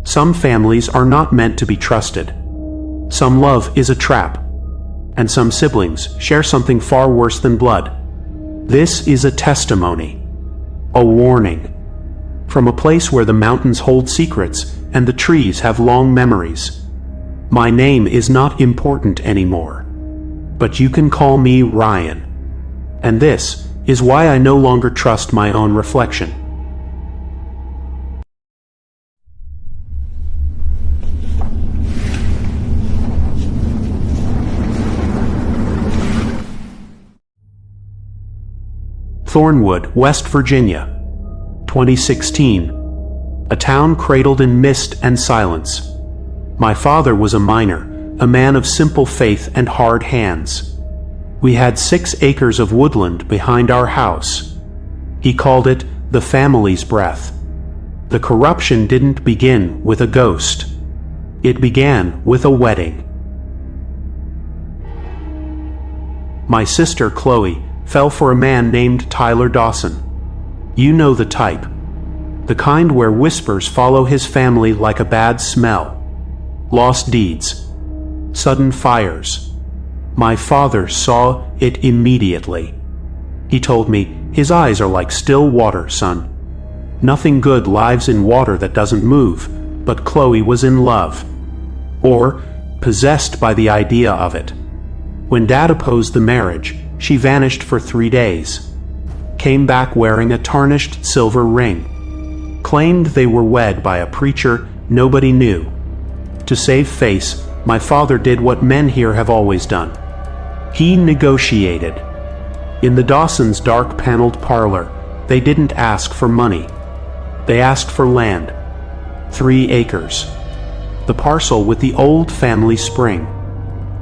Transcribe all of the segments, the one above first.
Some families are not meant to be trusted. Some love is a trap. And some siblings share something far worse than blood. This is a testimony, a warning, from a place where the mountains hold secrets and the trees have long memories. My name is not important anymore, but you can call me Ryan. And this is why I no longer trust my own reflection. Thornwood, West Virginia, 2016. A town cradled in mist and silence. My father was a miner, a man of simple faith and hard hands. We had 6 acres of woodland behind our house. He called it the family's breath. The corruption didn't begin with a ghost. It began with a wedding. My sister Chloe fell for a man named Tyler Dawson. You know the type. The kind where whispers follow his family like a bad smell. Lost deeds. Sudden fires. My father saw it immediately. He told me, his eyes are like still water, son. Nothing good lives in water that doesn't move, but Chloe was in love. Or possessed by the idea of it. When Dad opposed the marriage, she vanished for 3 days. Came back wearing a tarnished silver ring. Claimed they were wed by a preacher nobody knew. To save face, my father did what men here have always done. He negotiated. In the Dawsons' dark paneled parlor, they didn't ask for money. They asked for land. 3 acres. The parcel with the old family spring.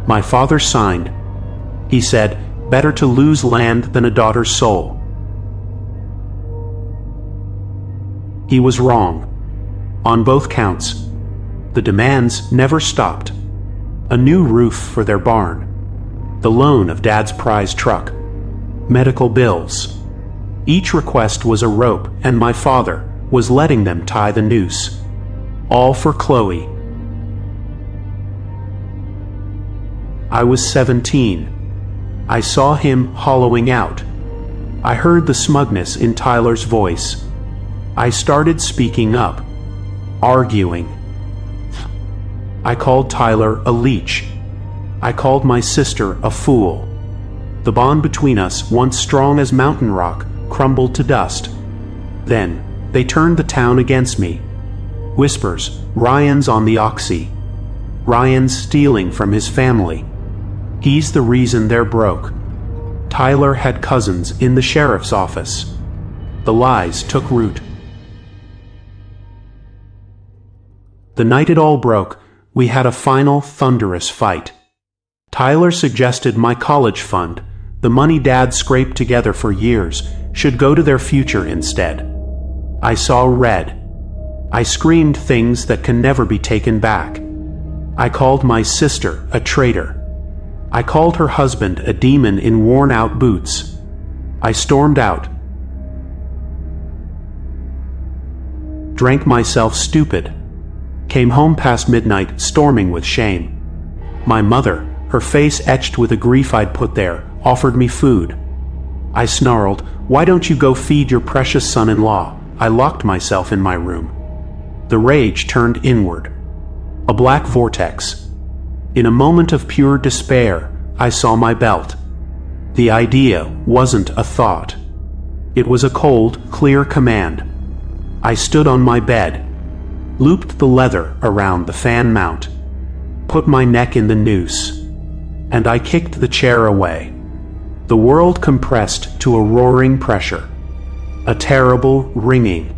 My father signed. He said, better to lose land than a daughter's soul. He was wrong. On both counts. The demands never stopped. A new roof for their barn. The loan of Dad's prize truck. Medical bills. Each request was a rope, and my father was letting them tie the noose. All for Chloe. I was 17. I saw him hollowing out. I heard the smugness in Tyler's voice. I started speaking up, arguing. I called Tyler a leech. I called my sister a fool. The bond between us, once strong as mountain rock, crumbled to dust. Then they turned the town against me. Whispers, Ryan's on the oxy. Ryan's stealing from his family. He's the reason they're broke. Tyler had cousins in the sheriff's office. The lies took root. The night it all broke, we had a final thunderous fight. Tyler suggested my college fund, the money Dad scraped together for years, should go to their future instead. I saw red. I screamed things that can never be taken back. I called my sister a traitor. I called her husband a demon in worn-out boots. I stormed out. Drank myself stupid. Came home past midnight, storming with shame. My mother, her face etched with the grief I'd put there, offered me food. I snarled, "Why don't you go feed your precious son-in-law?" I locked myself in my room. The rage turned inward. A black vortex. In a moment of pure despair, I saw my belt. The idea wasn't a thought. It was a cold, clear command. I stood on my bed, looped the leather around the fan mount, put my neck in the noose, and I kicked the chair away. The world compressed to a roaring pressure, a terrible ringing.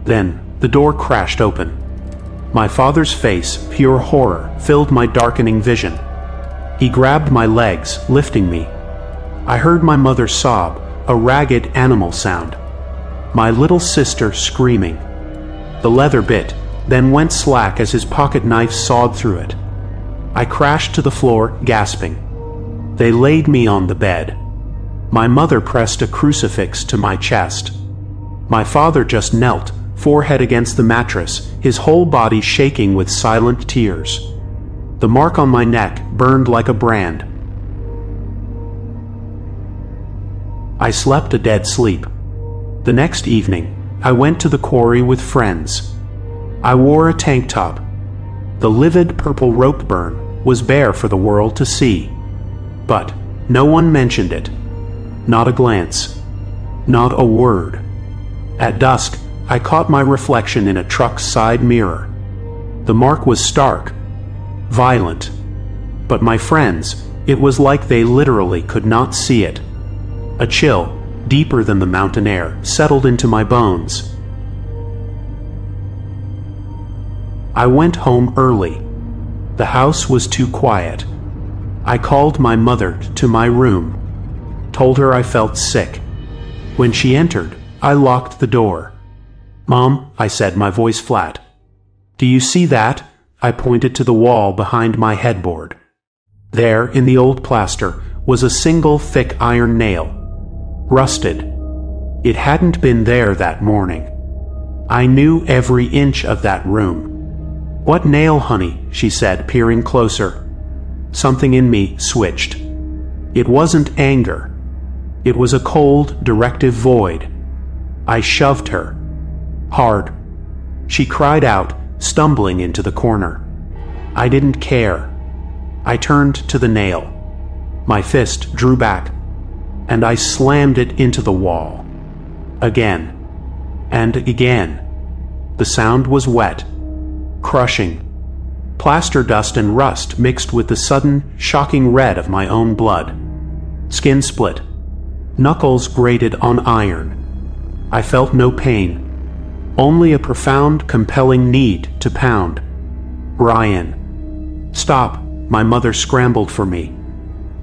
Then the door crashed open. My father's face, pure horror, filled my darkening vision. He grabbed my legs, lifting me. I heard my mother sob, a ragged animal sound. My little sister screaming. The leather bit, then went slack as his pocket knife sawed through it. I crashed to the floor, gasping. They laid me on the bed. My mother pressed a crucifix to my chest. My father just knelt, forehead against the mattress, his whole body shaking with silent tears. The mark on my neck burned like a brand. I slept a dead sleep. The next evening, I went to the quarry with friends. I wore a tank top. The livid purple rope burn was bare for the world to see. But no one mentioned it. Not a glance. Not a word. At dusk, I caught my reflection in a truck's side mirror. The mark was stark, violent. But my friends, it was like they literally could not see it. A chill, deeper than the mountain air, settled into my bones. I went home early. The house was too quiet. I called my mother to my room, told her I felt sick. When she entered, I locked the door. "Mom," I said, my voice flat. "Do you see that?" I pointed to the wall behind my headboard. There, in the old plaster, was a single thick iron nail. Rusted. It hadn't been there that morning. I knew every inch of that room. "What nail, honey?" she said, peering closer. Something in me switched. It wasn't anger. It was a cold, directive void. I shoved her. Hard. She cried out, stumbling into the corner. I didn't care. I turned to the nail. My fist drew back, and I slammed it into the wall. Again. And again. The sound was wet. Crushing. Plaster dust and rust mixed with the sudden, shocking red of my own blood. Skin split. Knuckles grated on iron. I felt no pain. Only a profound, compelling need to pound. "Ryan." "Stop," my mother scrambled for me.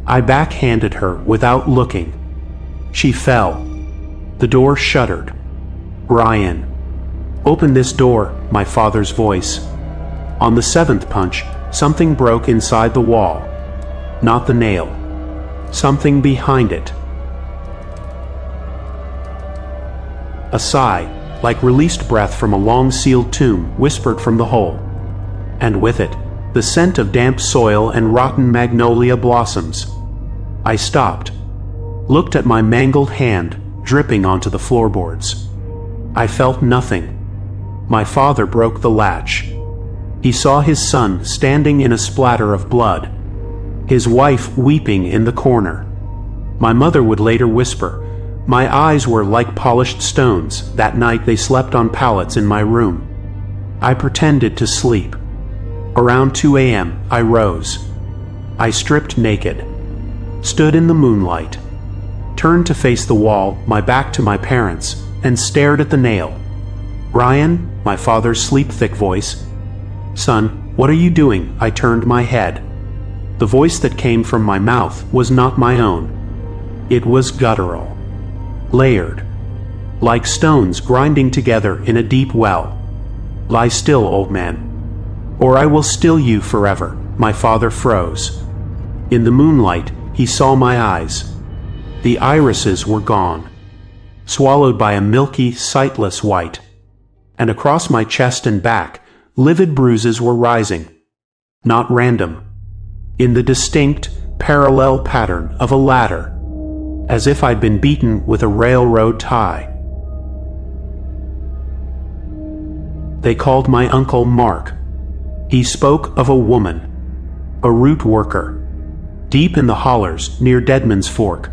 I backhanded her without looking. She fell. The door shuddered. "Ryan." "Open this door," my father's voice. On the seventh punch, something broke inside the wall. Not the nail. Something behind it. A sigh, like released breath from a long-sealed tomb, whispered from the hole. And with it, the scent of damp soil and rotten magnolia blossoms. I stopped, looked at my mangled hand dripping onto the floorboards. I felt nothing. My father broke the latch. He saw his son standing in a splatter of blood, his wife weeping in the corner. My mother would later whisper, "My eyes were like polished stones that night they slept on pallets in my room." I pretended to sleep. Around 2 a.m., I rose. I stripped naked, stood in the moonlight, turned to face the wall, my back to my parents, and stared at the nail. "Ryan," my father's sleep-thick voice. "Son, what are you doing?" I turned my head. The voice that came from my mouth was not my own. It was guttural. Layered. Like stones grinding together in a deep well. "Lie still, old man, or I will still you forever." My father froze. In the moonlight, he saw my eyes. The irises were gone, swallowed by a milky, sightless white. And across my chest and back, livid bruises were rising. Not random. In the distinct, parallel pattern of a ladder, as if I'd been beaten with a railroad tie. They called my uncle Mark. He spoke of a woman, a root worker, deep in the hollers near Deadman's Fork.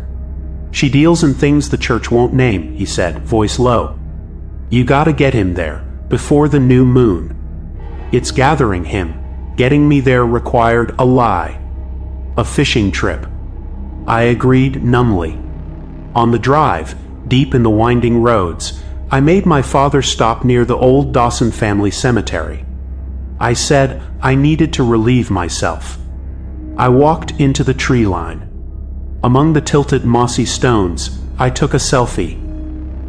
"She deals in things the church won't name," he said, voice low. "You gotta get him there, before the new moon. It's gathering him. Getting me there required a lie. A fishing trip." I agreed numbly. On the drive, deep in the winding roads, I made my father stop near the old Dawson family cemetery. I said I needed to relieve myself. I walked into the tree line. Among the tilted mossy stones, I took a selfie.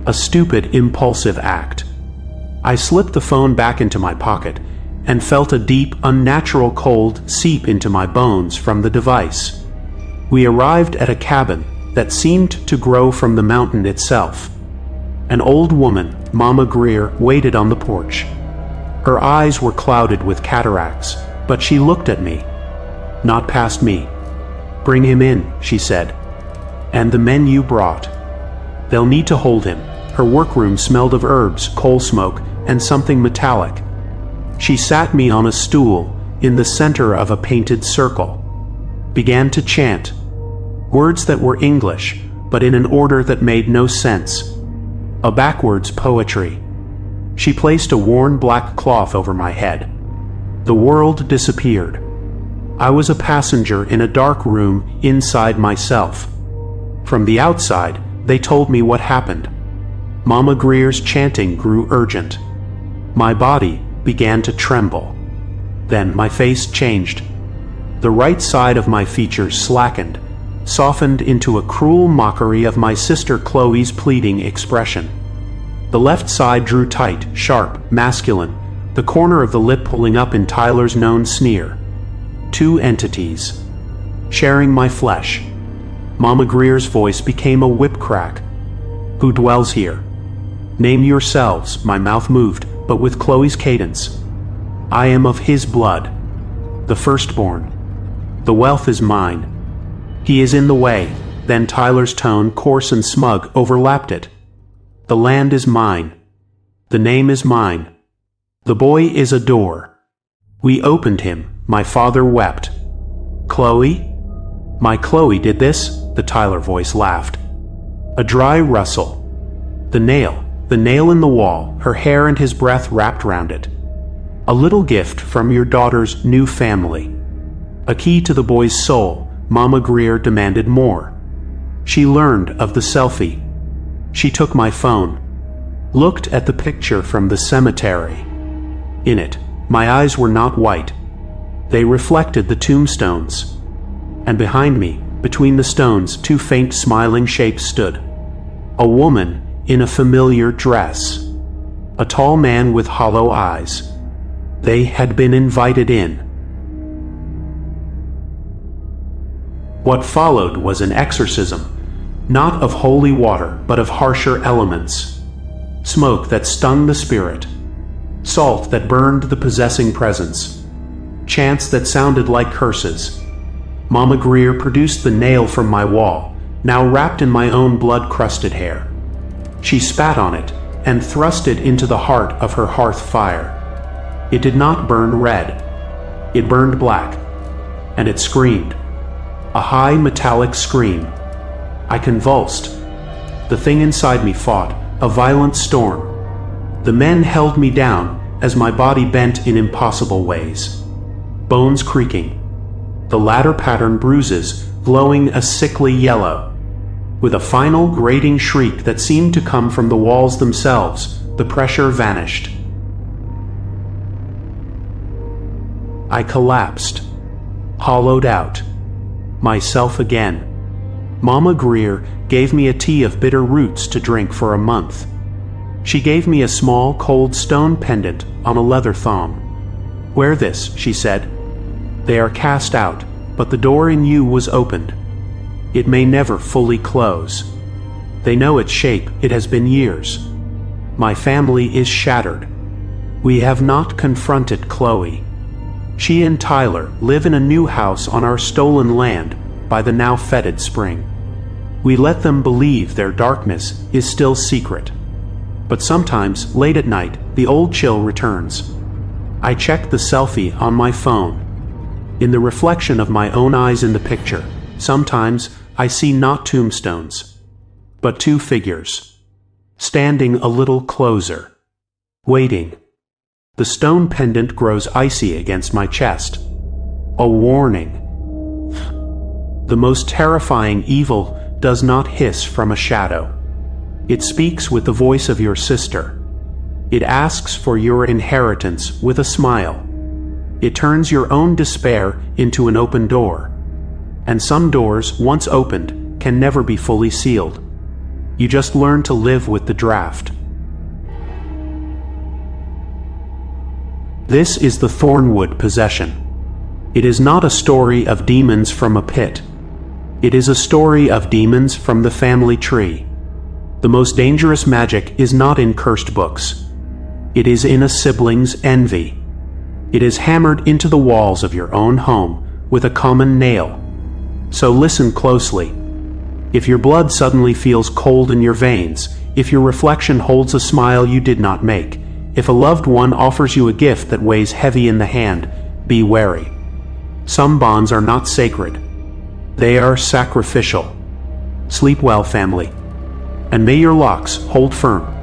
A stupid, impulsive act. I slipped the phone back into my pocket and felt a deep, unnatural cold seep into my bones from the device. We arrived at a cabin that seemed to grow from the mountain itself. An old woman, Mama Greer waited on the porch. Her eyes were clouded with cataracts, but she looked at me, not past me. "Bring him in," she said. "And the men you brought. They'll need to hold him." Her workroom smelled of herbs, coal smoke, and something metallic. She sat me on a stool in the center of a painted circle, began to chant, words that were English, but in an order that made no sense. A backwards poetry. She placed a worn black cloth over my head. The world disappeared. I was a passenger in a dark room inside myself. From the outside, they told me what happened. Mama Greer's chanting grew urgent. My body began to tremble. Then my face changed. The right side of my features slackened, softened into a cruel mockery of my sister Chloe's pleading expression. The left side drew tight, sharp, masculine, the corner of the lip pulling up in Tyler's known sneer. Two entities, sharing my flesh. Mama Greer's voice became a whip crack. "Who dwells here? Name yourselves." My mouth moved, but with Chloe's cadence. "I am of his blood, the firstborn. The wealth is mine. He is in the way." Then Tyler's tone, coarse and smug, overlapped it. "The land is mine. The name is mine. The boy is a door. We opened him. My father wept." "Chloe? My Chloe did this?" The Tyler voice laughed. A dry rustle. The nail in the wall, her hair and his breath wrapped round it. "A little gift from your daughter's new family. A key to the boy's soul." Mama Greer demanded more. She learned of the selfie. She took my phone, looked at the picture from the cemetery. In it, my eyes were not white. They reflected the tombstones. And behind me, between the stones, two faint smiling shapes stood. A woman in a familiar dress. A tall man with hollow eyes. They had been invited in. What followed was an exorcism, not of holy water, but of harsher elements. Smoke that stung the spirit. Salt that burned the possessing presence. Chants that sounded like curses. Mama Greer produced the nail from my wall, now wrapped in my own blood-crusted hair. She spat on it and thrust it into the heart of her hearth fire. It did not burn red. It burned black, and it screamed. A high metallic scream. I convulsed. The thing inside me fought, a violent storm. The men held me down as my body bent in impossible ways. Bones creaking. The ladder pattern bruises glowing a sickly yellow. With a final grating shriek that seemed to come from the walls themselves, the pressure vanished. I collapsed, hollowed out, myself again. Mama Greer gave me a tea of bitter roots to drink for a month. She gave me a small, cold stone pendant on a leather thong. "Wear this," she said. "They are cast out, but the door in you was opened. It may never fully close. They know its shape, it has been years. My family is shattered. We have not confronted Chloe. She and Tyler live in a new house on our stolen land by the now fetid spring. We let them believe their darkness is still secret. But sometimes, late at night, the old chill returns. I check the selfie on my phone. In the reflection of my own eyes in the picture, sometimes I see not tombstones, but two figures, standing a little closer, waiting. The stone pendant grows icy against my chest. A warning. The most terrifying evil does not hiss from a shadow. It speaks with the voice of your sister. It asks for your inheritance with a smile. It turns your own despair into an open door. And some doors, once opened, can never be fully sealed. You just learn to live with the draft. This is the Thornwood possession. It is not a story of demons from a pit. It is a story of demons from the family tree. The most dangerous magic is not in cursed books. It is in a sibling's envy. It is hammered into the walls of your own home with a common nail. So listen closely. If your blood suddenly feels cold in your veins, if your reflection holds a smile you did not make, if a loved one offers you a gift that weighs heavy in the hand, be wary. Some bonds are not sacred. They are sacrificial. Sleep well, family. And may your locks hold firm.